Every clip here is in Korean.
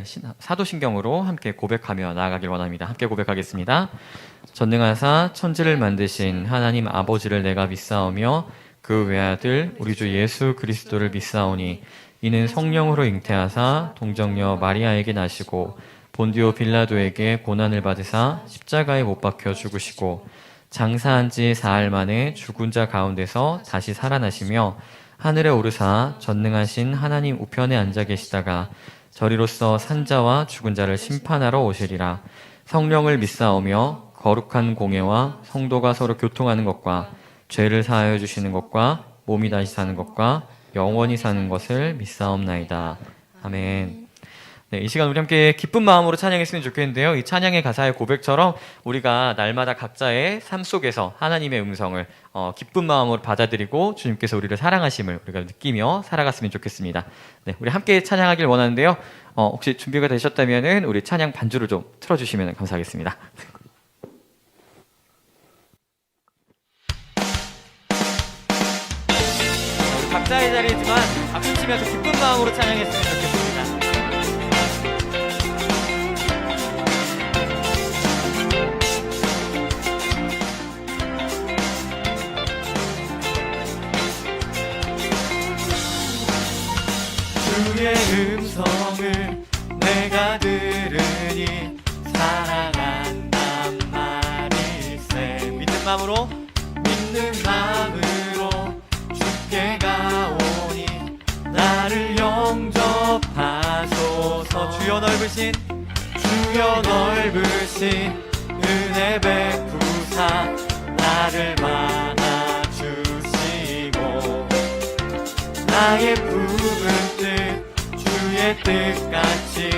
오늘 사도신경으로 함께 고백하며 나아가길 원합니다. 함께 고백하겠습니다. 전능하사 천지를 만드신 하나님 아버지를 내가 믿사오며 그 외아들 우리 주 예수 그리스도를 믿사오니 이는 성령으로 잉태하사 동정녀 마리아에게 나시고 본디오 빌라도에게 고난을 받으사 십자가에 못 박혀 죽으시고 장사한 지 사흘 만에 죽은 자 가운데서 다시 살아나시며 하늘에 오르사 전능하신 하나님 우편에 앉아 계시다가 저리로서 산자와 죽은 자를 심판하러 오시리라. 성령을 믿사오며 거룩한 공예와 성도가 서로 교통하는 것과 죄를 사하여 주시는 것과 몸이 다시 사는 것과 영원히 사는 것을 믿사옵나이다. 아멘. 네, 이 시간 우리 함께 기쁜 마음으로 찬양했으면 좋겠는데요. 이 찬양의 가사의 고백처럼 우리가 날마다 각자의 삶 속에서 하나님의 음성을 기쁜 마음으로 받아들이고 주님께서 우리를 사랑하심을 우리가 느끼며 살아갔으면 좋겠습니다. 네, 우리 함께 찬양하길 원하는데요. 혹시 준비가 되셨다면 우리 찬양 반주를 좀 틀어주시면 감사하겠습니다. 우리 각자의 자리지만 박수 치면서 기쁜 마음으로 찬양했으면 좋겠습니다. 주의 음성을 내가 들으니 사랑한단 말일세. 믿는 마음으로 주께 가오니 나를 영접하소서. 주여 넓으신 은혜 베푸사 나를 만나주시고 나의 부은 뜻 주의 뜻같이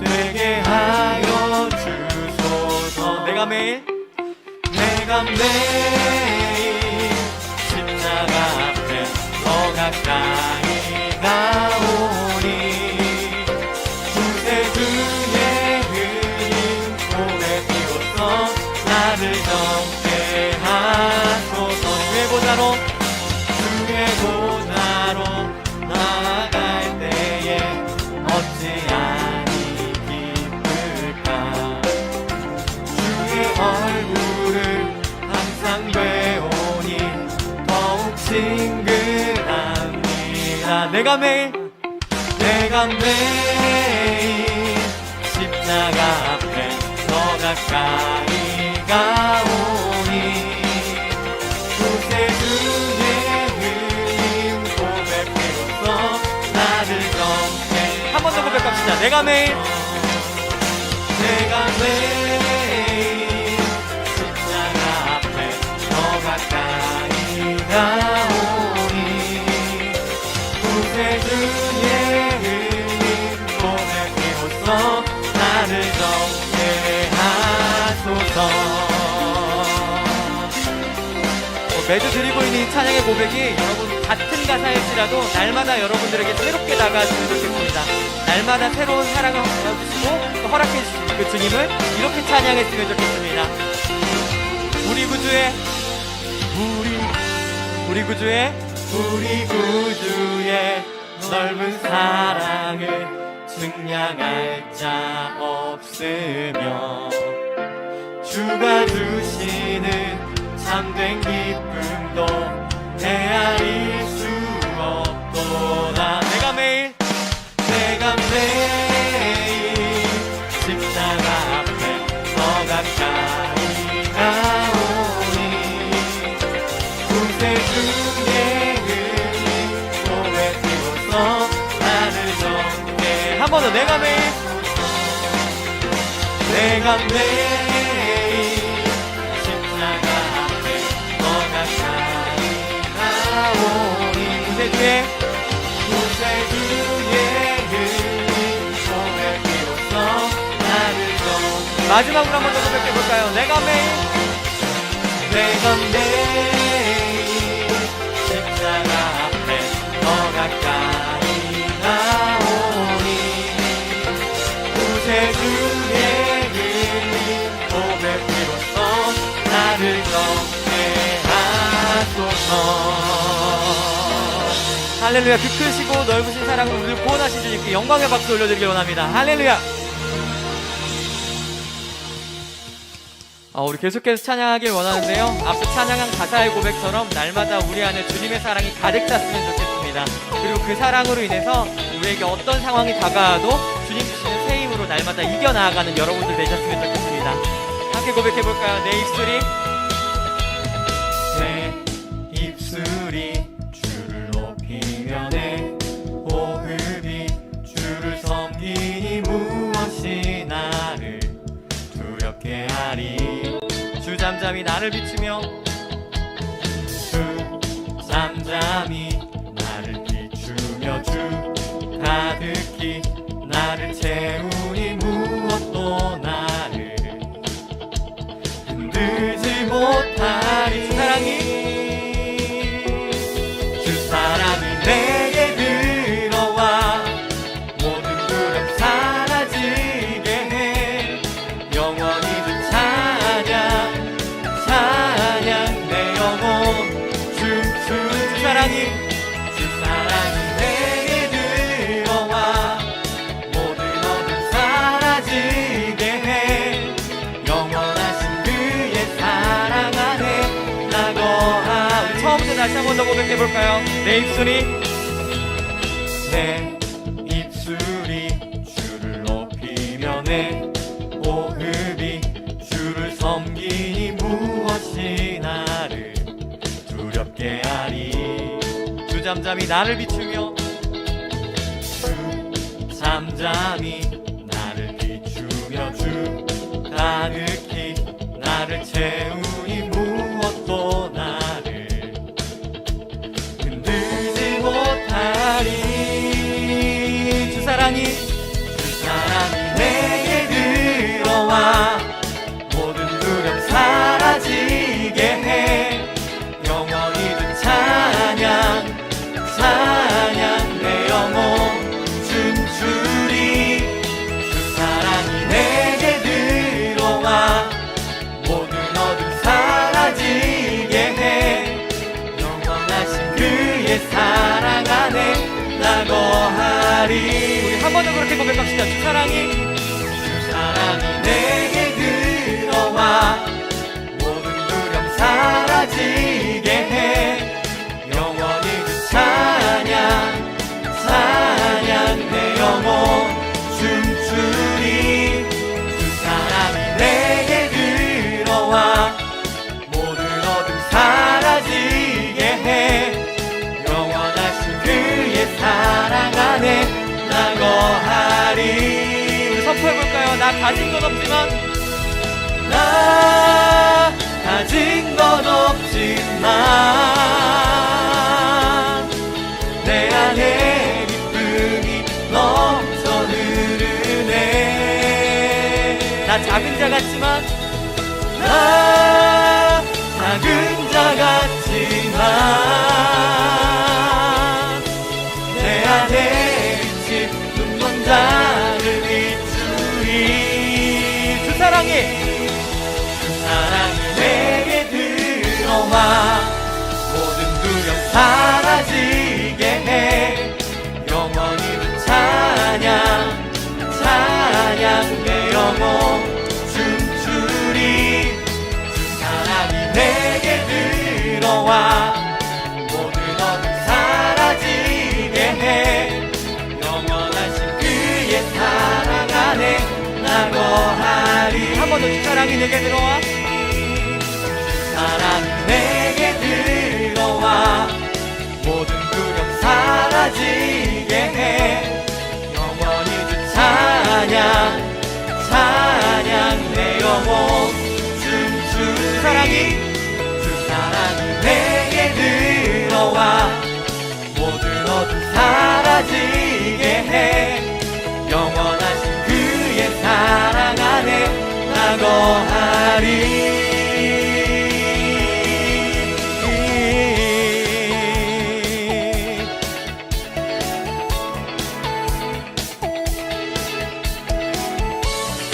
되게 하여 주소서. 내가 매일 십자가 앞에 더 가까이 가오니 구세주의 은인 몸에 비로소 나를 정케 하소서. 주의 보좌로 나아갈 때에 어찌하니 기쁠까. 주의 얼굴을 항상 배우니 더욱 친근합니다. 내가 매일 십자가 앞에 더 가까이 가오니 구세주의 한 번 더 고백합시다. 내가 매일 십자가 앞에 더 가까이 가오니 구세주의 은인 몸에 비로소 나를 정케하소서. 매주 드리고 있는 이 찬양의 고백이 여러분 같은 가사일지라도 날마다 여러분들에게 새롭게 다가왔으면 좋겠습니다. 날마다 새로운 사랑을 허락해주시고 또 허락해주신 그 주님을 이렇게 찬양했으면 좋겠습니다. 우리 구주의 넓은 사랑을 증량할 자 없으며 주가 주시는 참된 기쁨도 헤아릴 수 없도다. 내가 매일 십자가 앞에 더 가까이 가오니 구세주의 은인 몸에 비로소 나를 정케. 한 번 더. 내가 매일 십자가 앞에 더 가까이 가오니 구세주의 은인 몸에 비로소 나를 정케. 마지막으로 한 번 더 고백해볼까요? 내가 매일 십자가 앞에 더 가까이 가오니 구세주의 은인 몸에 비로소 나를 정케하소서. 할렐루야. 그 크시고 넓으신 사랑으로 우리를 구원하신 주님께 영광의 박수 올려드리길 원합니다. 할렐루야. 우리 계속해서 찬양하길 원하는데요, 앞서 찬양한 가사의 고백처럼 날마다 우리 안에 주님의 사랑이 가득 찼으면 좋겠습니다. 그리고 그 사랑으로 인해서 우리에게 어떤 상황이 다가와도 주님 주시는 새 힘으로 날마다 이겨나가는 여러분들 되셨으면 좋겠습니다. 함께 고백해볼까요? 내 입술이 주를 높이며 내 호흡이 주를 섬기니 무엇이 나를 두렵게 하리. 주 잠잠히 나를 비추며 주 잠잠히 나를 비추며 주 가득히 나를 채우니 무엇도 나를 흔들지 못하리. 주 사랑이 내게 들어와 모든 두려움 사라지게 해. 영원히 주 찬양 찬양 내 영혼 춤추는 주 사랑이 내게 들어와 모든 어둠 사라지게 해. 영원하신 그의 사랑 안에 나 거하. 우리 처음부터 다시 한 번 더 고백해볼까요? 내 입술이 주를 높이며 내 호흡이 주를 섬기니 무엇이 나를 두렵게 하리. 주 잠잠히 나를 비추며 주 잠잠히 나를 비추며 주 가득히 나를 채우니 무엇도 나를 흔들지 못하리. 주 사랑이 내게 들어와 모든 두려움 사라지게 해. 영원히 주 찬양 찬양 내 영혼 춤추리. 주 사랑이 내게 들어와 모든 어둠 사라지게 해. 영원하신 그의 사랑 안에 나 거하리. 우리 한 번 더 그렇게 고백합시다. 주 사랑이 내게 들어와 모든 두려움 사라지게 해. 영원히 주 찬양 찬양 내 영혼 춤추리. 주 사랑이 내게 들어와 모든 어둠 사라지게 해. 영원하신 그의 사랑 안에 나 거하리. 우리 선포해볼까요? 나 가진 건 없지만 내 안에 기쁨이 넘쳐 흐르네. 나 작은 자 같지만 내 안에 빛이 눈먼 자를 비추리. 주 사랑이 내게 들어와 모든 두려움 사라지게 해. 영원히 주 찬양 찬양 내 영혼 춤추리. 주 사랑이 내게 들어와 모든 어둠 사라지게 해. 영원하신 그의 사랑 안에 나 거하리. 한 번 더 주 사랑이 내게 들어와 사랑이 내게 들어와 모든 두려움 사라지게 해. 영원히 주 찬양 찬양 내 영혼 춤추는 주 사랑이 내게 들어와 모든 어둠 사라지게 해. 영원하신 그의 사랑 안에 나 거하리.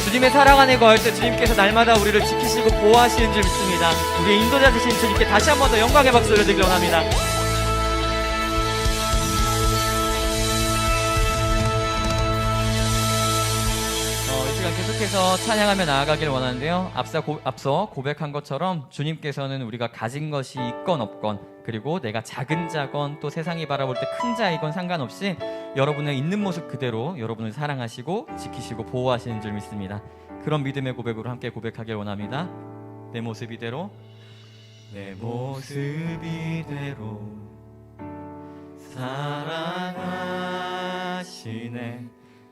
주님의 사랑 안에 거할 때 주님께서 날마다 우리를 지키시고 보호하시는 줄 믿습니다. 우리의 인도자 되신 주님께 다시 한 번 더 영광의 박수 올려드리기 원합니다. 계속해서 찬양하며 나아가길 원하는데요. 앞서 고백한 것처럼 주님께서는 우리가 가진 것이 있건 없건, 그리고 내가 작은 자건 또 세상이 바라볼 때 큰 자이건 상관없이 여러분의 있는 모습 그대로 여러분을 사랑하시고 지키시고 보호하시는 줄 믿습니다. 그런 믿음의 고백으로 함께 고백하길 원합니다. 내 모습 이대로, 내 모습 이대로 사랑하시네.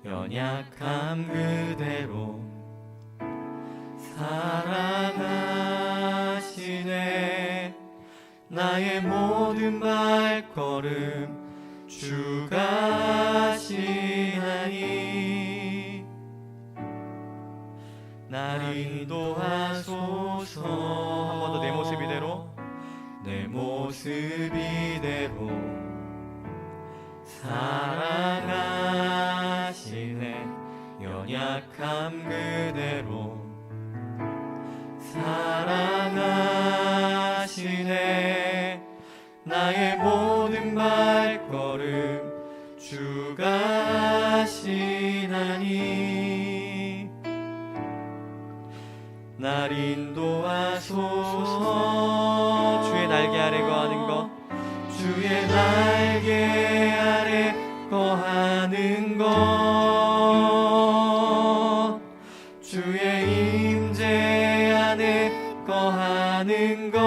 연약함 그대로 사랑하시네. 나의 모든 발걸음 주가 하시나니 날 인도하소서. 한 번 더 내 모습 이대로, 내 모습 이대로 사랑하시네. 연약함 그대로 사랑하시네. 나의 모든 발걸음 주가 하시나니 날 인도하소서. 주의 날개 아래 거하는 것, 주의 날개 아래 거하는 것, 주의 임재 안에 거하는 것,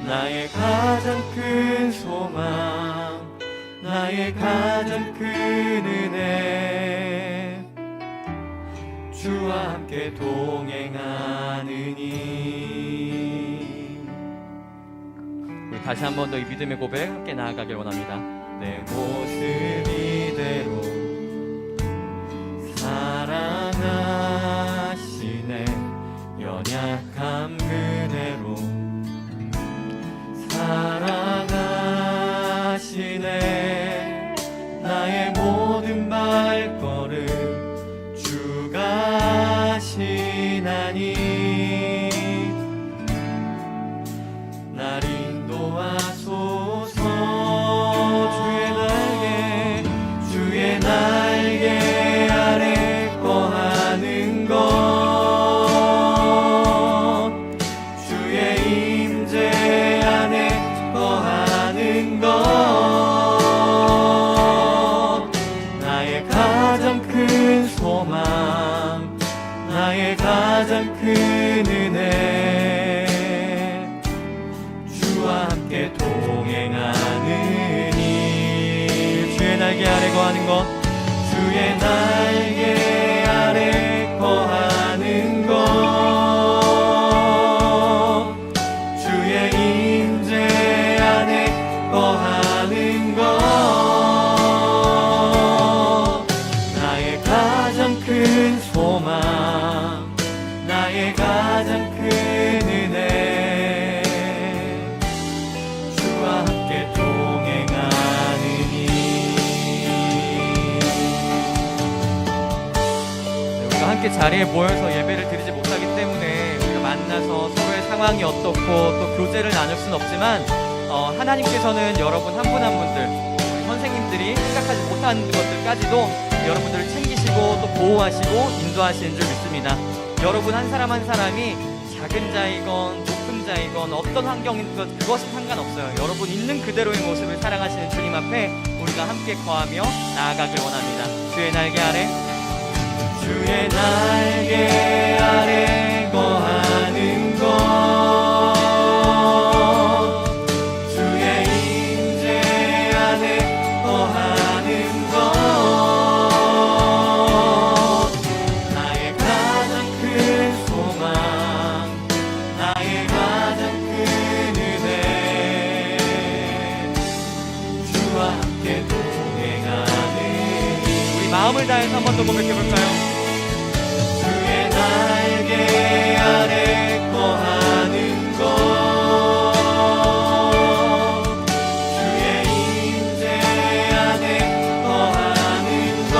나의 가장 큰 소망, 나의 가장 큰 은혜, 주와 함께 동행하느니. 우리 다시 한 번 더 이 믿음의 고백 함께 나아가길 원합니다. 내 모습 이대로 사랑하시네. 연약함 그대로 사랑하시네. 나의 모든 발걸음 주가 하시나니 날 인도하소서. 주의 날개 아래 거하는 것, 주의 임재 안에 거하는 것, 나의 가장 큰 소망, 나의 가장 큰 은혜, 주와 함께 동행하느니. 주의 날개 아래 거하는 것, 주의 날개 아래 거하는 것, 주의 임재 안에 거하는 것, 나의 가장 큰 소망, 나의 가장 큰 은혜, 주와 함께 동행하느니. 우리가 함께 자리에 모여서 예배를 드리지 못하기 때문에 우리가 만나서 서로의 상황이 어떻고 또 교제를 나눌 수는 없지만 하나님께서는 여러분 한 분 한 분들, 우리 선생님들이 생각하지 못한 것들까지도 여러분들을 챙기시고 또 보호하시고 인도하시는 줄 믿습니다. 여러분 한 사람 한 사람이 작은 자이건 높은 자이건 어떤 환경인 그것은 상관없어요. 여러분 있는 그대로의 모습을 사랑하시는 주님 앞에 우리가 함께 거하며 나아가길 원합니다. 주의 날개 아래, 주의 날개 아래 거하는 것, 주의 임재 안에 거하는 것, 나의 가장 큰 소망, 나의 가장 큰 은혜, 주와 함께 동행하느니. 우리 마음을 다해서 한 번 더 고백해볼까요? 주의 날개 아래 거하는 것, 주의 임재 안에 거하는 것,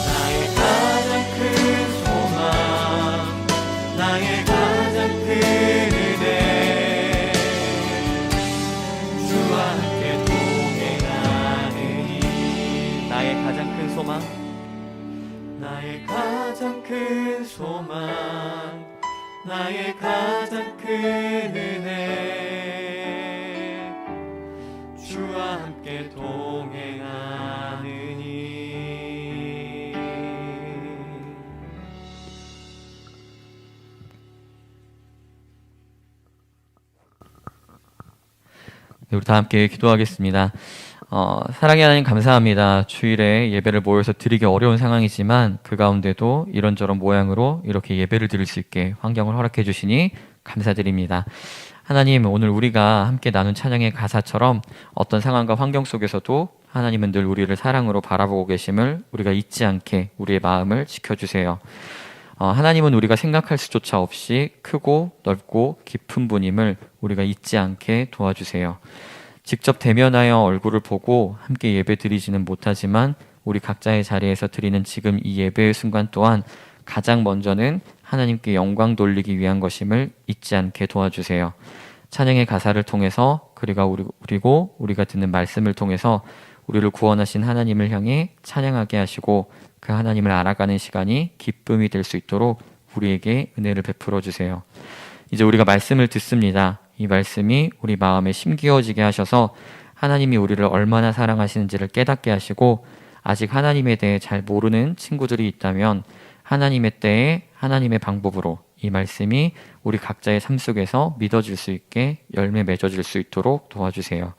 나의 가장 큰 소망, 나의 가장 큰 은혜, 주와 함께 동행하느니. 나의 가장 큰 은혜 주와 함께 동행하느니. 네, 우리 다 함께 기도하겠습니다. 사랑의 하나님 감사합니다. 주일에 예배를 모여서 드리기 어려운 상황이지만 그 가운데도 이런저런 모양으로 이렇게 예배를 드릴 수 있게 환경을 허락해 주시니 감사드립니다. 하나님, 오늘 우리가 함께 나눈 찬양의 가사처럼 어떤 상황과 환경 속에서도 하나님은 늘 우리를 사랑으로 바라보고 계심을 우리가 잊지 않게 우리의 마음을 지켜주세요. 하나님은 우리가 생각할 수조차 없이 크고 넓고 깊은 분임을 우리가 잊지 않게 도와주세요. 직접 대면하여 얼굴을 보고 함께 예배 드리지는 못하지만 우리 각자의 자리에서 드리는 지금 이 예배의 순간 또한 가장 먼저는 하나님께 영광 돌리기 위한 것임을 잊지 않게 도와주세요. 찬양의 가사를 통해서 그리고 우리가 듣는 말씀을 통해서 우리를 구원하신 하나님을 향해 찬양하게 하시고 그 하나님을 알아가는 시간이 기쁨이 될 수 있도록 우리에게 은혜를 베풀어 주세요. 이제 우리가 말씀을 듣습니다. 이 말씀이 우리 마음에 심기어지게 하셔서 하나님이 우리를 얼마나 사랑하시는지를 깨닫게 하시고, 아직 하나님에 대해 잘 모르는 친구들이 있다면 하나님의 때에 하나님의 방법으로 이 말씀이 우리 각자의 삶 속에서 믿어질 수 있게 열매 맺어질 수 있도록 도와주세요.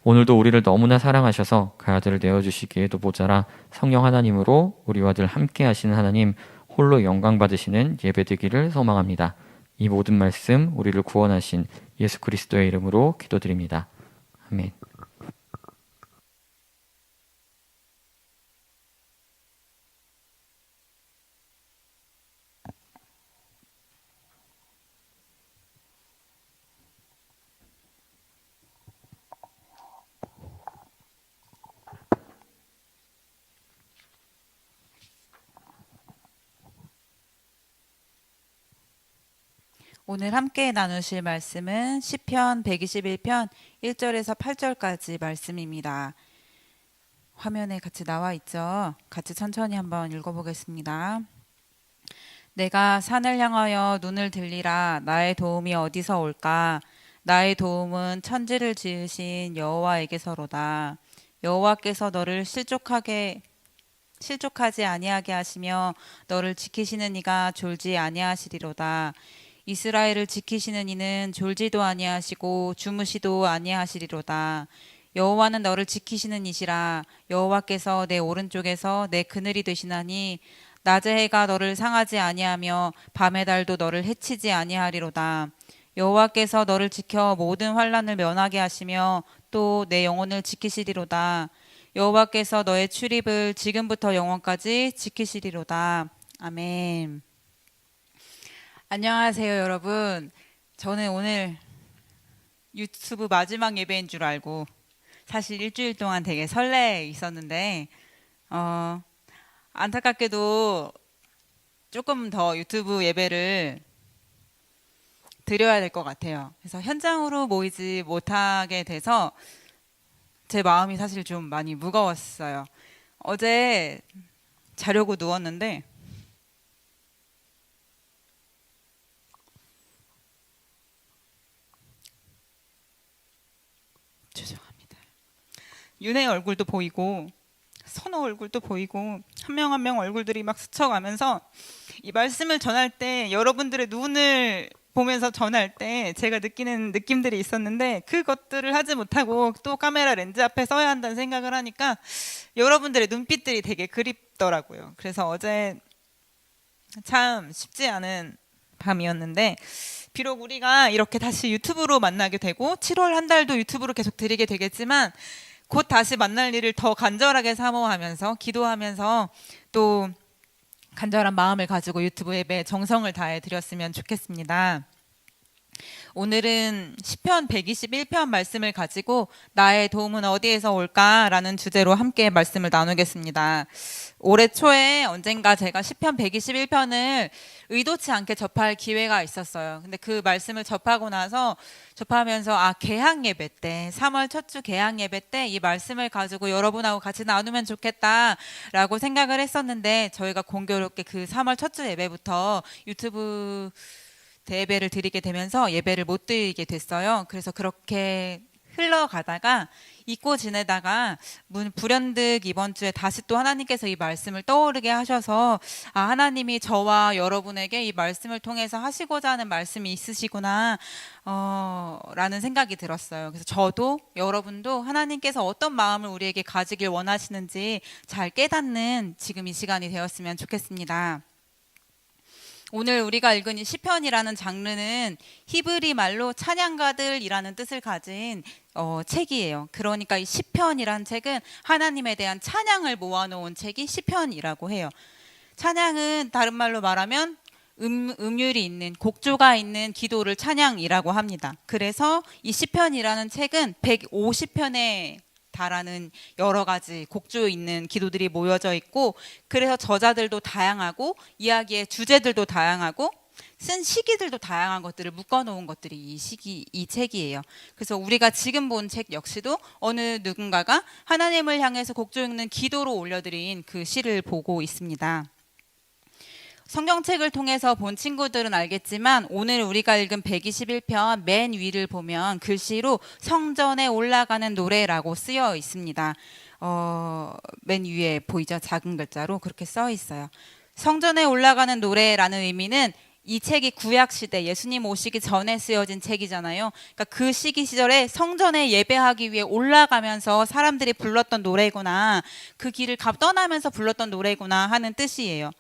오늘도 우리를 너무나 사랑하셔서 그 아들을 내어주시기에도 모자라 성령 하나님으로 우리와 늘 함께 하시는 하나님 홀로 영광 받으시는 예배 되기를 소망합니다. 이 모든 말씀 우리를 구원하신 예수 그리스도의 이름으로 기도드립니다. 아멘. 오늘 함께 나누실 말씀은 시편 121편 1절에서 8절까지 말씀입니다. 화면에 같이 나와 있죠? 같이 천천히 한번 읽어보겠습니다. 내가 산을 향하여 눈을 들리라. 나의 도움이 어디서 올까? 나의 도움은 천지를 지으신 여호와에게서로다. 여호와께서 너를 실족하지 아니하게 하시며 너를 지키시는 이가 졸지 아니하시리로다. 이스라엘을 지키시는 이는 졸지도 아니하시고 주무시도 아니하시리로다. 여호와는 너를 지키시는 이시라. 여호와께서 내 오른쪽에서 내 그늘이 되시나니 낮의 해가 너를 상하지 아니하며 밤의 달도 너를 해치지 아니하리로다. 여호와께서 너를 지켜 모든 환난을 면하게 하시며 또 내 영혼을 지키시리로다. 여호와께서 너의 출입을 지금부터 영원까지 지키시리로다. 아멘. 안녕하세요, 여러분. 저는 오늘 유튜브 마지막 예배인 줄 알고 사실 일주일 동안 되게 설레 있었는데 안타깝게도 조금 더 유튜브 예배를 드려야 될 것 같아요. 그래서 현장으로 모이지 못하게 돼서 제 마음이 사실 좀 많이 무거웠어요. 어제 자려고 누웠는데 죄송합니다. 윤혜 얼굴도 보이고 선호 얼굴도 보이고 한 명 한 명 얼굴들이 막 스쳐가면서 이 말씀을 전할 때 여러분들의 눈을 보면서 전할 때 제가 느끼는 느낌들이 있었는데 그것들을 하지 못하고 또 카메라 렌즈 앞에 서야 한다는 생각을 하니까 여러분들의 눈빛들이 되게 그립더라고요. 그래서 어제 참 쉽지 않은 밤이었는데 비록 우리가 이렇게 다시 유튜브로 만나게 되고 7월 한 달도 유튜브로 계속 드리게 되겠지만 곧 다시 만날 일을 더 간절하게 사모하면서 기도하면서 또 간절한 마음을 가지고 유튜브 예배 정성을 다해 드렸으면 좋겠습니다. 오늘은 시편 121편 말씀을 가지고 나의 도움은 어디에서 올까라는 주제로 함께 말씀을 나누겠습니다. 올해 초에 언젠가 제가 시편 121편을 의도치 않게 접할 기회가 있었어요. 근데 그 말씀을 접하면서 개학 예배 때 3월 첫 주 개학 예배 때 이 말씀을 가지고 여러분하고 같이 나누면 좋겠다라고 생각을 했었는데 저희가 공교롭게 그 3월 첫 주 예배부터 유튜브 대예배를 드리게 되면서 예배를 못 드리게 됐어요. 그래서 그렇게 흘러가다가 잊고 지내다가 불현듯 이번 주에 다시 또 하나님께서 이 말씀을 떠오르게 하셔서 하나님이 저와 여러분에게 이 말씀을 통해서 하시고자 하는 말씀이 있으시구나 라는 생각이 들었어요. 그래서 저도 여러분도 하나님께서 어떤 마음을 우리에게 가지길 원하시는지 잘 깨닫는 지금 이 시간이 되었으면 좋겠습니다. 오늘 우리가 읽은 이 시편이라는 장르는 히브리 말로 찬양가들이라는 뜻을 가진 책이에요. 그러니까 이 시편이란 책은 하나님에 대한 찬양을 모아놓은 책이 시편이라고 해요. 찬양은 다른 말로 말하면 음율이 있는 곡조가 있는 기도를 찬양이라고 합니다. 그래서 이 시편이라는 책은 150편의 달하는 여러 가지 곡조 있는 기도들이 모여져 있고, 그래서 저자들도 다양하고 이야기의 주제들도 다양하고 쓴 시기들도 다양한 것들을 묶어놓은 것들이 이 책이에요. 그래서 우리가 지금 본 책 역시도 어느 누군가가 하나님을 향해서 곡조 읽는 기도로 올려드린 그 시를 보고 있습니다. 성경책을 통해서 본 친구들은 알겠지만 오늘 우리가 읽은 121편 맨 위를 보면 글씨로 성전에 올라가는 노래라고 쓰여 있습니다. 맨 위에 보이죠? 작은 글자로 그렇게 써 있어요. 성전에 올라가는 노래라는 의미는 이 책이 구약시대 예수님 오시기 전에 쓰여진 책이잖아요. 그러니까 그 시기 시절에 성전에 예배하기 위해 올라가면서 사람들이 불렀던 노래구나, 그 길을 떠나면서 불렀던 노래구나 하는 뜻이에요.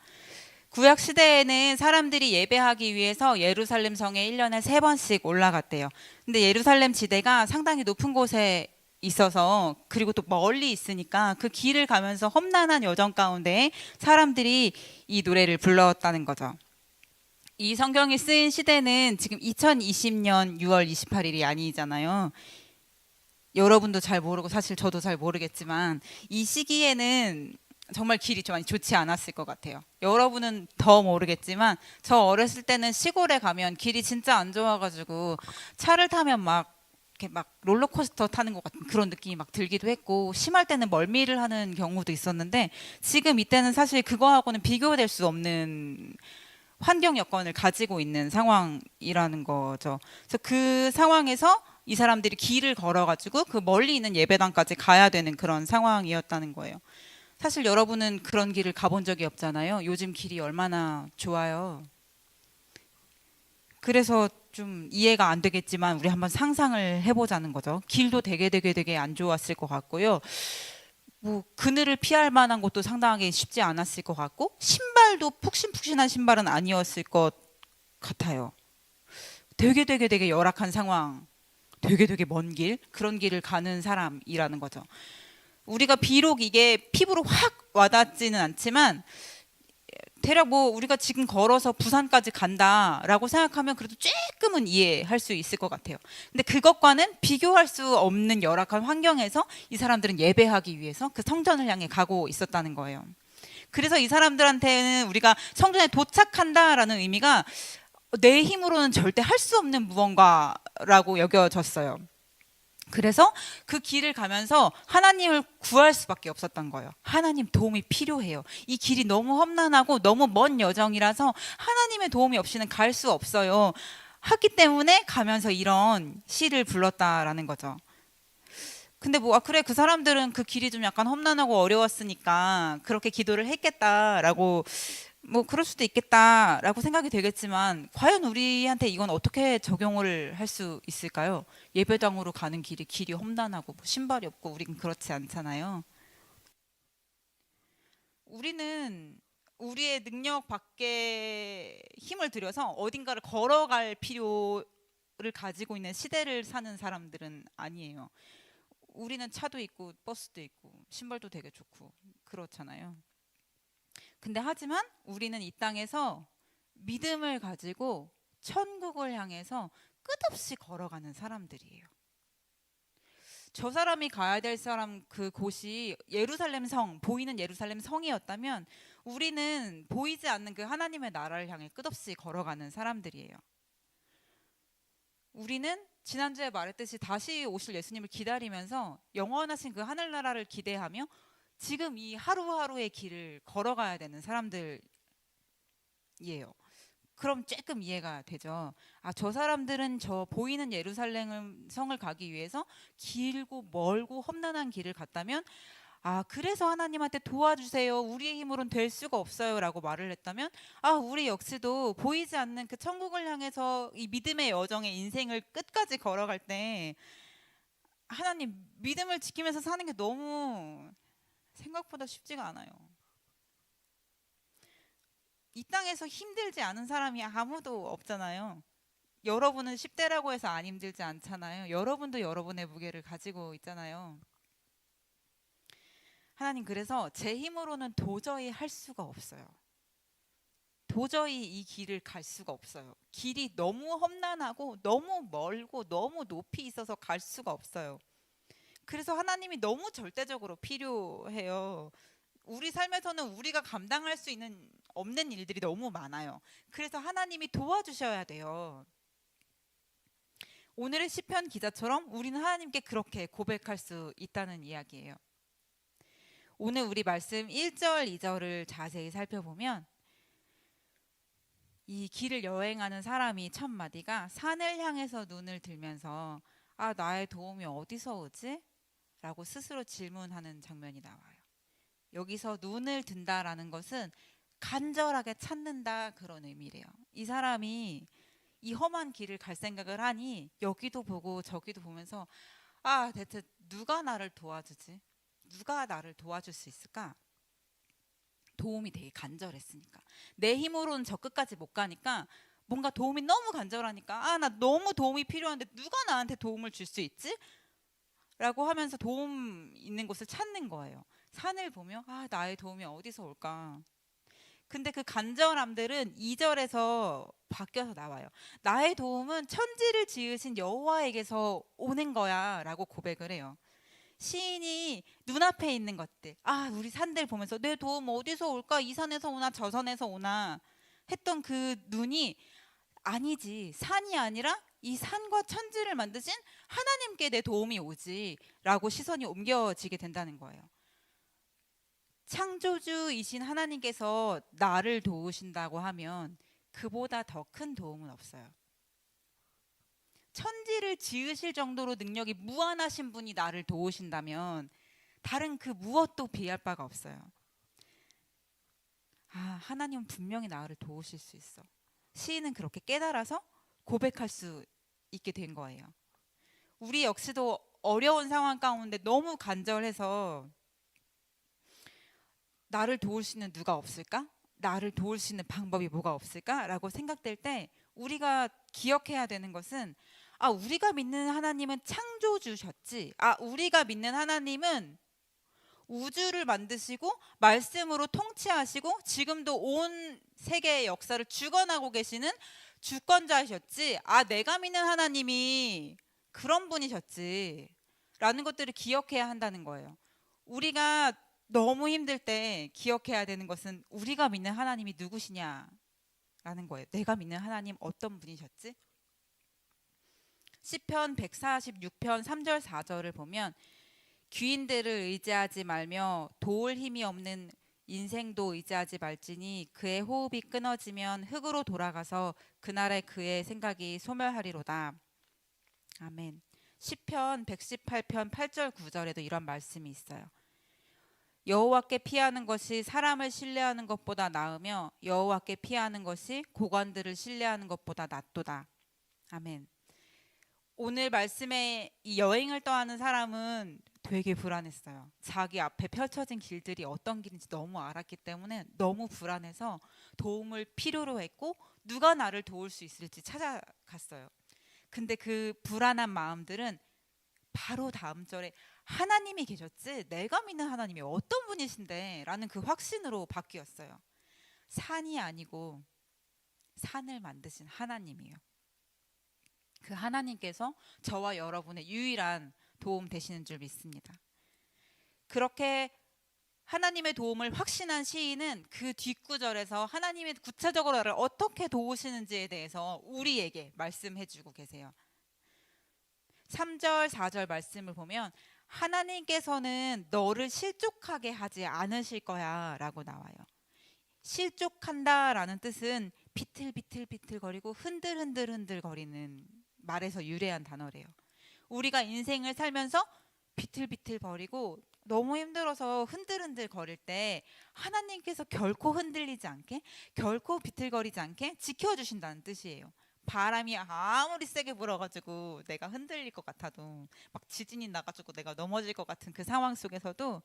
구약 시대에는 사람들이 예배하기 위해서 예루살렘 성에 1년에 3번씩 올라갔대요. 근데 예루살렘 지대가 상당히 높은 곳에 있어서, 그리고 또 멀리 있으니까 그 길을 가면서 험난한 여정 가운데 사람들이 이 노래를 불렀다는 거죠. 이 성경이 쓰인 시대는 지금 2020년 6월 28일이 아니잖아요. 여러분도 잘 모르고 사실 저도 잘 모르겠지만 이 시기에는 정말 길이 좀 많이 좋지 않았을 것 같아요. 여러분은 더 모르겠지만 저 어렸을 때는 시골에 가면 길이 진짜 안 좋아가지고 차를 타면 막 이렇게 막 롤러코스터 타는 것 같은 그런 느낌이 막 들기도 했고, 심할 때는 멀미를 하는 경우도 있었는데 지금 이때는 사실 그거하고는 비교될 수 없는 환경 여건을 가지고 있는 상황이라는 거죠. 그래서 그 상황에서 이 사람들이 길을 걸어가지고 그 멀리 있는 예배당까지 가야 되는 그런 상황이었다는 거예요. 사실 여러분은 그런 길을 가본 적이 없잖아요. 요즘 길이 얼마나 좋아요. 그래서 좀 이해가 안 되겠지만 우리 한번 상상을 해보자는 거죠. 길도 되게 안 좋았을 것 같고요. 뭐 그늘을 피할 만한 것도 상당하게 쉽지 않았을 것 같고, 신발도 푹신푹신한 신발은 아니었을 것 같아요. 되게 열악한 상황, 되게 먼 길, 그런 길을 가는 사람이라는 거죠. 우리가 비록 이게 피부로 확 와닿지는 않지만 대략 뭐 우리가 지금 걸어서 부산까지 간다라고 생각하면 그래도 조금은 이해할 수 있을 것 같아요. 근데 그것과는 비교할 수 없는 열악한 환경에서 이 사람들은 예배하기 위해서 그 성전을 향해 가고 있었다는 거예요. 그래서 이 사람들한테는 우리가 성전에 도착한다라는 의미가 내 힘으로는 절대 할 수 없는 무언가라고 여겨졌어요. 그래서 그 길을 가면서 하나님을 구할 수밖에 없었던 거예요. 하나님 도움이 필요해요. 이 길이 너무 험난하고 너무 먼 여정이라서 하나님의 도움이 없이는 갈 수 없어요. 하기 때문에 가면서 이런 시를 불렀다라는 거죠. 근데 뭐 그래, 그 사람들은 그 길이 좀 약간 험난하고 어려웠으니까 그렇게 기도를 했겠다라고, 뭐 그럴 수도 있겠다라고 생각이 되겠지만 과연 우리한테 이건 어떻게 적용을 할 수 있을까요? 예배당으로 가는 길이 험난하고 뭐 신발이 없고 우리는 그렇지 않잖아요. 우리는 우리의 능력 밖에 힘을 들여서 어딘가를 걸어갈 필요를 가지고 있는 시대를 사는 사람들은 아니에요. 우리는 차도 있고 버스도 있고 신발도 되게 좋고 그렇잖아요. 근데 하지만 우리는 이 땅에서 믿음을 가지고 천국을 향해서 끝없이 걸어가는 사람들이에요. 저 사람이 가야 될 사람 그 곳이 예루살렘 성, 보이는 예루살렘 성이었다면 우리는 보이지 않는 그 하나님의 나라를 향해 끝없이 걸어가는 사람들이에요. 우리는 지난주에 말했듯이 다시 오실 예수님을 기다리면서 영원하신 그 하늘나라를 기대하며 지금 이 하루하루의 길을 걸어가야 되는 사람들이에요. 그럼 조금 이해가 되죠. 아, 저 사람들은 저 보이는 예루살렘 성을 가기 위해서 길고 멀고 험난한 길을 갔다면, 아, 그래서 하나님한테 도와주세요. 우리의 힘으로는 될 수가 없어요. 라고 말을 했다면, 아, 우리 역시도 보이지 않는 그 천국을 향해서 이 믿음의 여정의 인생을 끝까지 걸어갈 때, 하나님, 믿음을 지키면서 사는 게 너무 생각보다 쉽지가 않아요. 이 땅에서 힘들지 않은 사람이 아무도 없잖아요. 여러분은 10대라고 해서 안 힘들지 않잖아요. 여러분도 여러분의 무게를 가지고 있잖아요. 하나님, 그래서 제 힘으로는 도저히 할 수가 없어요. 도저히 이 길을 갈 수가 없어요. 길이 너무 험난하고 너무 멀고 너무 높이 있어서 갈 수가 없어요. 그래서 하나님이 너무 절대적으로 필요해요. 우리 삶에서는 우리가 감당할 수 있는 없는 일들이 너무 많아요. 그래서 하나님이 도와주셔야 돼요. 오늘의 시편 기자처럼 우리는 하나님께 그렇게 고백할 수 있다는 이야기예요. 오늘 우리 말씀 1절, 2절을 자세히 살펴보면 이 길을 여행하는 사람이 첫 마디가 산을 향해서 눈을 들면서 아, 나의 도움이 어디서 오지? 라고 스스로 질문하는 장면이 나와요. 여기서 눈을 든다라는 것은 간절하게 찾는다, 그런 의미래요. 이 사람이 이 험한 길을 갈 생각을 하니 여기도 보고 저기도 보면서 아, 대체 누가 나를 도와주지? 누가 나를 도와줄 수 있을까? 도움이 되게 간절했으니까. 내 힘으로는 저 끝까지 못 가니까 뭔가 도움이 너무 간절하니까 아, 나 너무 도움이 필요한데 누가 나한테 도움을 줄 수 있지? 라고 하면서 도움 있는 곳을 찾는 거예요. 산을 보며 아, 나의 도움이 어디서 올까? 근데 그 간절함들은 2절에서 바뀌어서 나와요. 나의 도움은 천지를 지으신 여호와에게서 오는 거야 라고 고백을 해요. 시인이 눈앞에 있는 것들, 아, 우리 산들 보면서 내 도움 어디서 올까? 이 산에서 오나 저 산에서 오나 했던 그 눈이 아니지, 산이 아니라 이 산과 천지를 만드신 하나님께 내 도움이 오지 라고 시선이 옮겨지게 된다는 거예요. 창조주이신 하나님께서 나를 도우신다고 하면 그보다 더 큰 도움은 없어요. 천지를 지으실 정도로 능력이 무한하신 분이 나를 도우신다면 다른 그 무엇도 비할 바가 없어요. 아, 하나님은 분명히 나를 도우실 수 있어. 시인은 그렇게 깨달아서 고백할 수 있게 된 거예요. 우리 역시도 어려운 상황 가운데 너무 간절해서 나를 도울 수 있는 누가 없을까? 나를 도울 수 있는 방법이 뭐가 없을까? 라고 생각될 때 우리가 기억해야 되는 것은 아, 우리가 믿는 하나님은 창조주셨지. 아, 우리가 믿는 하나님은 우주를 만드시고 말씀으로 통치하시고 지금도 온 세계의 역사를 주관하고 계시는 주권자이셨지. 아, 내가 믿는 하나님이 그런 분이셨지. 라는 것들을 기억해야 한다는 거예요. 우리가 너무 힘들 때 기억해야 되는 것은 우리가 믿는 하나님이 누구시냐라는 거예요. 내가 믿는 하나님 어떤 분이셨지? 시편 146편 3절 4절을 보면 귀인들을 의지하지 말며 도울 힘이 없는 인생도 의지하지 말지니 그의 호흡이 끊어지면 흙으로 돌아가서 그날에 그의 생각이 소멸하리로다. 아멘. 시편 118편 8절 9절에도 이런 말씀이 있어요. 여호와께 피하는 것이 사람을 신뢰하는 것보다 나으며 여호와께 피하는 것이 고관들을 신뢰하는 것보다 낫도다. 아멘. 오늘 말씀에 이 여행을 떠나는 사람은 되게 불안했어요. 자기 앞에 펼쳐진 길들이 어떤 길인지 너무 알았기 때문에 너무 불안해서 도움을 필요로 했고 누가 나를 도울 수 있을지 찾아갔어요. 근데 그 불안한 마음들은 바로 다음 절에 하나님이 계셨지 내가 믿는 하나님이 어떤 분이신데 라는 그 확신으로 바뀌었어요. 산이 아니고 산을 만드신 하나님이에요. 그 하나님께서 저와 여러분의 유일한 도움 되시는 줄 믿습니다. 그렇게 하나님의 도움을 확신한 시인은 그 뒷구절에서 하나님이 구체적으로 나를 어떻게 도우시는지에 대해서 우리에게 말씀해 주고 계세요. 3절 4절 말씀을 보면 하나님께서는 너를 실족하게 하지 않으실 거야 라고 나와요. 실족한다라는 뜻은 비틀비틀비틀거리고 흔들흔들흔들거리는 말에서 유래한 단어래요. 우리가 인생을 살면서 비틀비틀거리고 너무 힘들어서 흔들흔들거릴 때 하나님께서 결코 흔들리지 않게, 결코 비틀거리지 않게 지켜주신다는 뜻이에요. 바람이 아무리 세게 불어가지고 내가 흔들릴 것 같아도, 막 지진이 나가지고 내가 넘어질 것 같은 그 상황 속에서도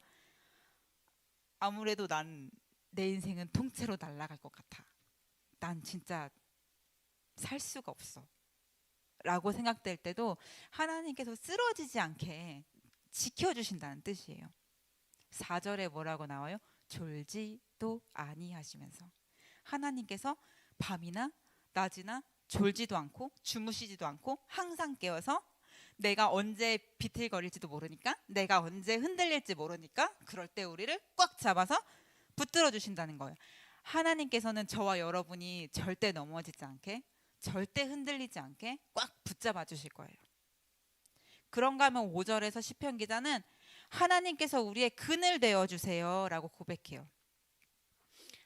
아무래도 난 내 인생은 통째로 날아갈 것 같아. 난 진짜 살 수가 없어. 라고 생각될 때도 하나님께서 쓰러지지 않게 지켜주신다는 뜻이에요. 4절에 뭐라고 나와요? 졸지도 아니하시면서. 하나님께서 밤이나 낮이나 졸지도 않고 주무시지도 않고 항상 깨어서 내가 언제 비틀거릴지도 모르니까, 내가 언제 흔들릴지 모르니까 그럴 때 우리를 꽉 잡아서 붙들어 주신다는 거예요. 하나님께서는 저와 여러분이 절대 넘어지지 않게, 절대 흔들리지 않게 꽉 붙잡아 주실 거예요. 그런가 하면 5절에서 시편 기자는 하나님께서 우리의 그늘 되어 주세요 라고 고백해요.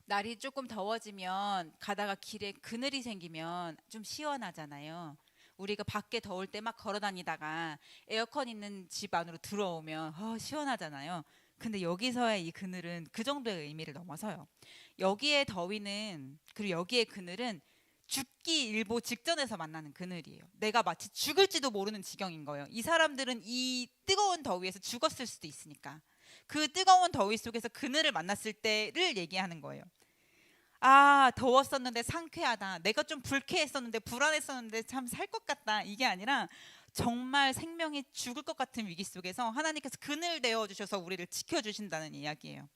날이 조금 더워지면 가다가 길에 그늘이 생기면 좀 시원하잖아요. 우리가 밖에 더울 때 막 걸어 다니다가 에어컨 있는 집 안으로 들어오면 시원하잖아요. 근데 여기서의 이 그늘은 그 정도의 의미를 넘어서요. 여기에 더위는, 그리고 여기에 그늘은 죽기 일보 직전에서 만나는 그늘이에요. 내가 마치 죽을지도 모르는 지경인 거예요. 이 사람들은 이 뜨거운 더위에서 죽었을 수도 있으니까. 그 뜨거운 더위 속에서 그늘을 만났을 때를 얘기하는 거예요. 아, 더웠었는데 상쾌하다. 내가 좀 불쾌했었는데 불안했었는데 참 살 것 같다. 이게 아니라 정말 생명이 죽을 것 같은 위기 속에서 하나님께서 그늘 되어 주셔서 우리를 지켜주신다는 이야기예요.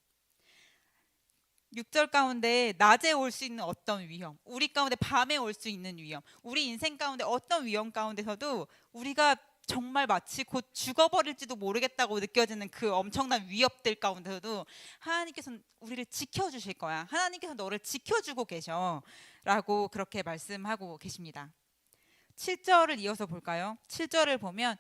6절 가운데 낮에 올 수 있는 어떤 위험, 우리 가운데 밤에 올 수 있는 위험, 우리 인생 가운데 어떤 위험 가운데서도 우리가 정말 마치 곧 죽어버릴지도 모르겠다고 느껴지는 그 엄청난 위협들 가운데서도 하나님께서 우리를 지켜주실 거야. 하나님께서 너를 지켜주고 계셔 라고 그렇게 말씀하고 계십니다. 7절을 이어서 볼까요? 7절을 보면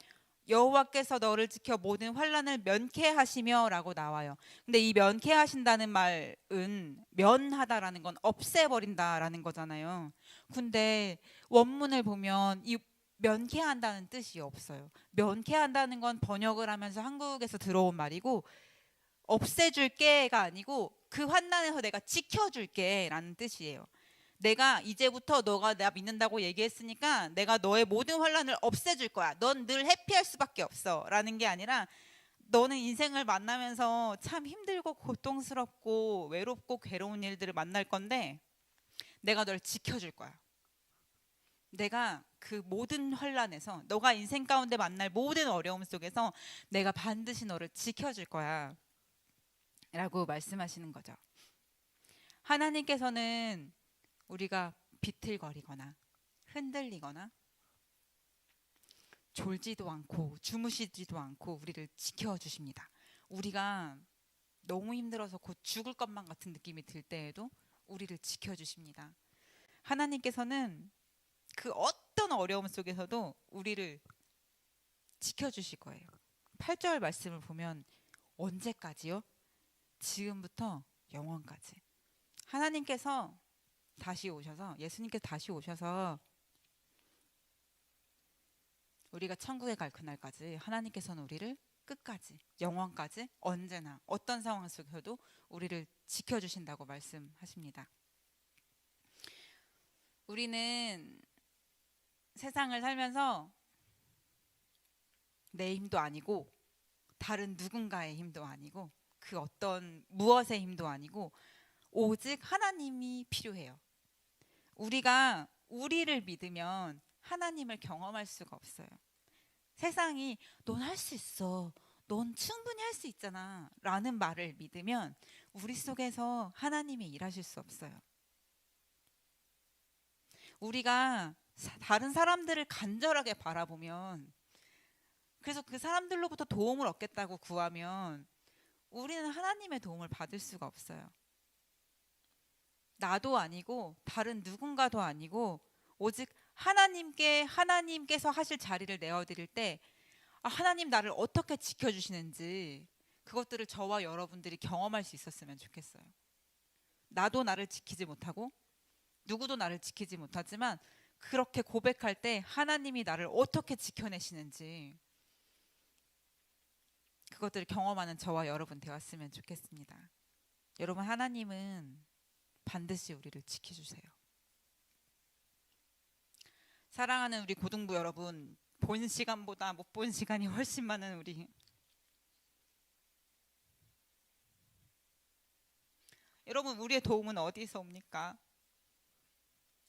여호와께서 너를 지켜 모든 환난을 면케하시며 라고 나와요. 근데 이 면케하신다는 말은 면하다라는 건 없애버린다라는 거잖아요. 근데 원문을 보면 이 면케한다는 뜻이 없어요. 면케한다는 건 번역을 하면서 한국에서 들어온 말이고, 없애줄게가 아니고 그 환난에서 내가 지켜줄게 라는 뜻이에요. 내가 이제부터 너가 나 믿는다고 얘기했으니까 내가 너의 모든 환난을 없애줄 거야. 넌 늘 해피할 수밖에 없어 라는 게 아니라, 너는 인생을 만나면서 참 힘들고 고통스럽고 외롭고 괴로운 일들을 만날 건데 내가 널 지켜줄 거야. 내가 그 모든 환난에서, 너가 인생 가운데 만날 모든 어려움 속에서 내가 반드시 너를 지켜줄 거야 라고 말씀하시는 거죠. 하나님께서는 우리가 비틀거리거나 흔들리거나 졸지도 않고 주무시지도 않고 우리를 지켜주십니다. 우리가 너무 힘들어서 곧 죽을 것만 같은 느낌이 들 때에도 우리를 지켜주십니다. 하나님께서는 그 어떤 어려움 속에서도 우리를 지켜주실 거예요. 8절 말씀을 보면 언제까지요? 지금부터 영원까지. 하나님께서 다시 오셔서, 예수님께서 다시 오셔서 우리가 천국에 갈 그날까지 하나님께서는 우리를 끝까지, 영원까지, 언제나 어떤 상황 속에서도 우리를 지켜주신다고 말씀하십니다. 우리는 세상을 살면서 내 힘도 아니고 다른 누군가의 힘도 아니고 그 어떤 무엇의 힘도 아니고 오직 하나님이 필요해요. 우리가 우리를 믿으면 하나님을 경험할 수가 없어요. 세상이 넌 할 수 있어, 넌 충분히 할 수 있잖아 라는 말을 믿으면 우리 속에서 하나님이 일하실 수 없어요. 우리가 다른 사람들을 간절하게 바라보면, 그래서 그 사람들로부터 도움을 얻겠다고 구하면 우리는 하나님의 도움을 받을 수가 없어요. 나도 아니고 다른 누군가도 아니고 오직 하나님께서 하실 자리를 내어드릴 때 하나님 나를 어떻게 지켜주시는지 그것들을 저와 여러분들이 경험할 수 있었으면 좋겠어요. 나도 나를 지키지 못하고 누구도 나를 지키지 못하지만 그렇게 고백할 때 하나님이 나를 어떻게 지켜내시는지 그것들을 경험하는 저와 여러분 되었으면 좋겠습니다. 여러분, 하나님은 반드시 우리를 지켜주세요. 사랑하는 우리 고등부 여러분, 본 시간보다 못 본 시간이 훨씬 많은 우리 여러분, 우리의 도움은 어디서 옵니까?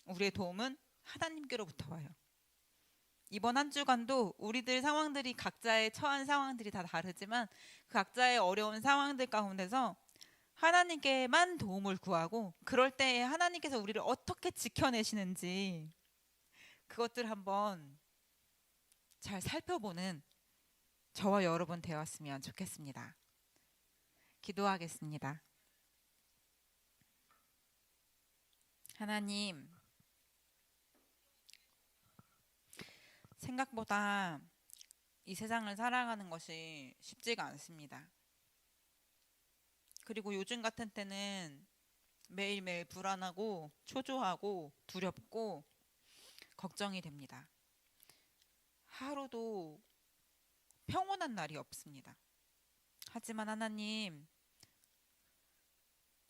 우리의 도움은 하나님께로부터 와요. 이번 한 주간도 우리들 상황들이 각자의 처한 상황들이 다 다르지만 그 각자의 어려운 상황들 가운데서 하나님께만 도움을 구하고 그럴 때 하나님께서 우리를 어떻게 지켜내시는지 그것들 한번 잘 살펴보는 저와 여러분 되었으면 좋겠습니다. 기도하겠습니다. 하나님, 생각보다 이 세상을 살아가는 것이 쉽지가 않습니다. 그리고 요즘 같은 때는 매일매일 불안하고 초조하고 두렵고 걱정이 됩니다. 하루도 평온한 날이 없습니다. 하지만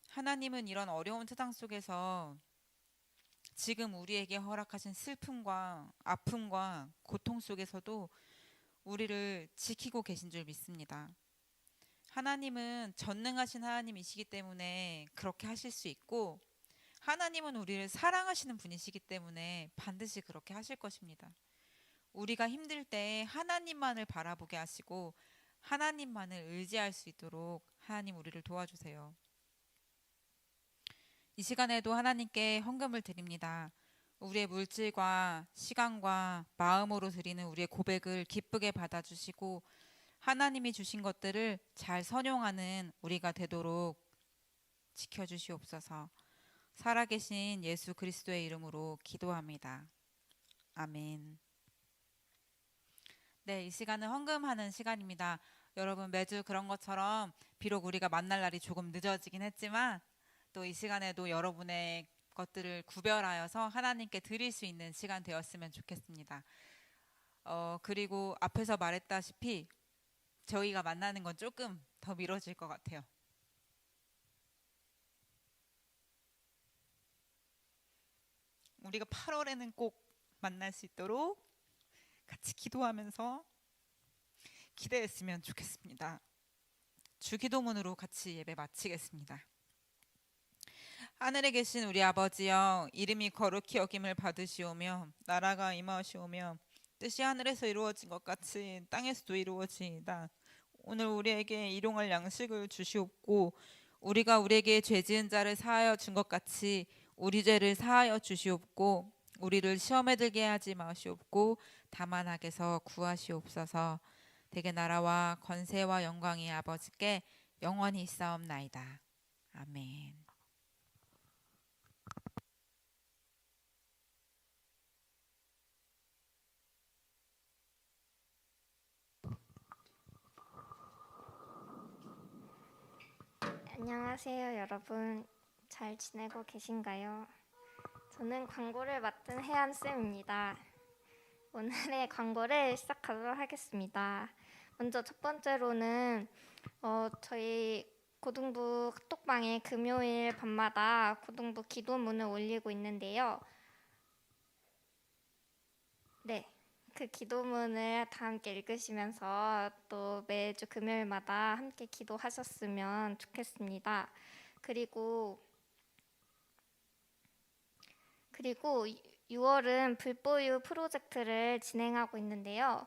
하나님은 이런 어려운 세상 속에서 지금 우리에게 허락하신 슬픔과 아픔과 고통 속에서도 우리를 지키고 계신 줄 믿습니다. 하나님은 전능하신 하나님이시기 때문에 그렇게 하실 수 있고 하나님은 우리를 사랑하시는 분이시기 때문에 반드시 그렇게 하실 것입니다. 우리가 힘들 때 하나님만을 바라보게 하시고 하나님만을 의지할 수 있도록 하나님 우리를 도와주세요. 이 시간에도 하나님께 헌금을 드립니다. 우리의 물질과 시간과 마음으로 드리는 우리의 고백을 기쁘게 받아주시고 하나님이 주신 것들을 잘 선용하는 우리가 되도록 지켜주시옵소서. 살아계신 예수 그리스도의 이름으로 기도합니다. 아멘. 네, 이 시간은 헌금하는 시간입니다. 여러분, 매주 그런 것처럼 비록 우리가 만날 날이 조금 늦어지긴 했지만 또 이 시간에도 여러분의 것들을 구별하여서 하나님께 드릴 수 있는 시간 되었으면 좋겠습니다. 그리고 앞에서 말했다시피 저희가 만나는 건 조금 더 미뤄질 것 같아요. 우리가 8월에는 꼭 만날 수 있도록 같이 기도하면서 기대했으면 좋겠습니다. 주기도문으로 같이 예배 마치겠습니다. 하늘에 계신 우리 아버지여, 이름이 거룩히 여김을 받으시오며 나라가 임하시오며 뜻이 하늘에서 이루어진 것 같이 땅에서도 이루어지이다. 오늘 우리에게 일용할 양식을 주시옵고 우리가 우리에게 죄 지은 자를 사하여 준 것 같이 우리 죄를 사하여 주시옵고 우리를 시험에 들게 하지 마시옵고 다만 악에서 구하시옵소서. 대개 나라와 권세와 영광이 아버지께 영원히 있사옵나이다. 아멘. 안녕하세요, 여러분. 잘 지내고 계신가요? 저는 광고를 맡은 혜안쌤입니다. 오늘의 광고를 시작하도록 하겠습니다. 먼저 첫 번째로는 저희 고등부 카톡방에 금요일 밤마다 고등부 기도문을 올리고 있는데요. 네, 그 기도문을 다 함께 읽으시면서 또 매주 금요일마다 함께 기도하셨으면 좋겠습니다. 그리고 6월은 불보유 프로젝트를 진행하고 있는데요.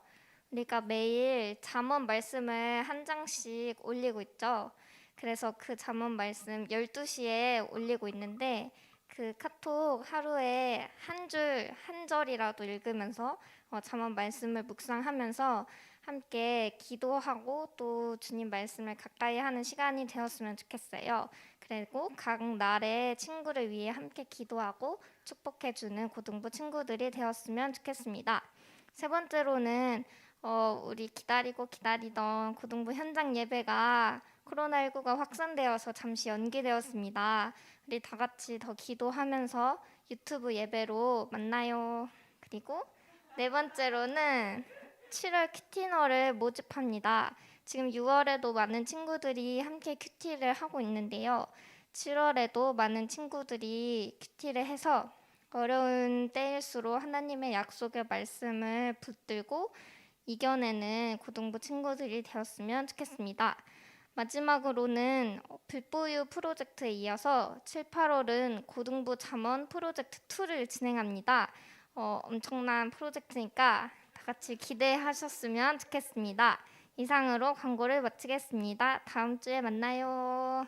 우리가 매일 잠언 말씀을 한 장씩 올리고 있죠. 그래서 그 잠언 말씀 12시에 올리고 있는데 그 카톡 하루에 한 절이라도 읽으면서 잠언 말씀을 묵상하면서 함께 기도하고 또 주님 말씀을 가까이 하는 시간이 되었으면 좋겠어요. 그리고 각 날에 친구를 위해 함께 기도하고 축복해주는 고등부 친구들이 되었으면 좋겠습니다. 세 번째로는 우리 기다리던 고등부 현장 예배가 코로나19가 확산되어서 잠시 연기되었습니다. 우리 다 같이 더 기도하면서 유튜브 예배로 만나요. 그리고 네 번째로는 7월 큐티너를 모집합니다. 지금 6월에도 많은 친구들이 함께 큐티를 하고 있는데요. 7월에도 많은 친구들이 큐티를 해서 어려운 때일수록 하나님의 약속의 말씀을 붙들고 이겨내는 고등부 친구들이 되었으면 좋겠습니다. 마지막으로는 불보유 프로젝트에 이어서 7, 8월은 고등부 잠언 프로젝트 2를 진행합니다. 엄청난 프로젝트니까 다 같이 기대하셨으면 좋겠습니다. 이상으로 광고를 마치겠습니다. 다음 주에 만나요.